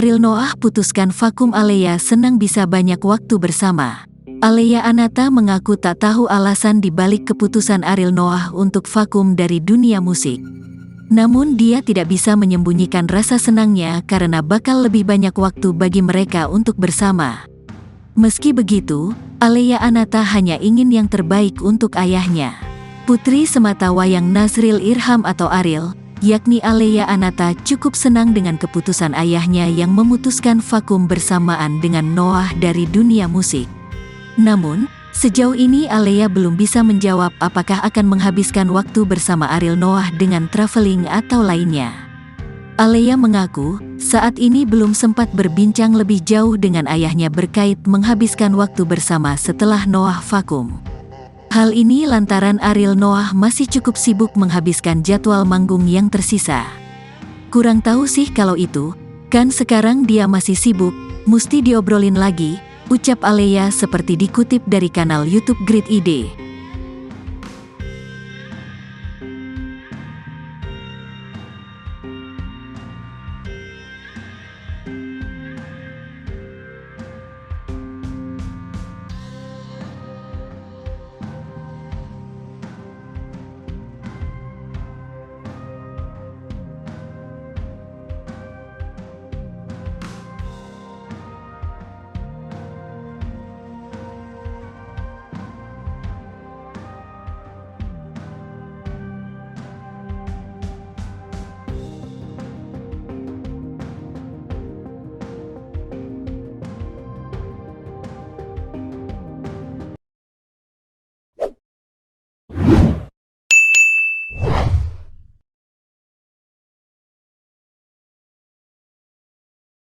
Ariel Noah putuskan vakum. Alea senang bisa banyak waktu bersama. Alea Anata mengaku tak tahu alasan dibalik keputusan Ariel Noah untuk vakum dari dunia musik. Namun dia tidak bisa menyembunyikan rasa senangnya karena bakal lebih banyak waktu bagi mereka untuk bersama. Meski begitu, Alea Anata hanya ingin yang terbaik untuk ayahnya. Putri sematawayang Nazril Irham atau Ariel, yakni Alea Anata, cukup senang dengan keputusan ayahnya yang memutuskan vakum bersamaan dengan Noah dari dunia musik. Namun, sejauh ini Alea belum bisa menjawab apakah akan menghabiskan waktu bersama Ariel Noah dengan traveling atau lainnya. Alea mengaku, saat ini belum sempat berbincang lebih jauh dengan ayahnya berkait menghabiskan waktu bersama setelah Noah vakum. Hal ini lantaran Ariel Noah masih cukup sibuk menghabiskan jadwal manggung yang tersisa. Kurang tahu sih kalau itu, kan sekarang dia masih sibuk, musti diobrolin lagi, ucap Alea seperti dikutip dari kanal YouTube Grid ID.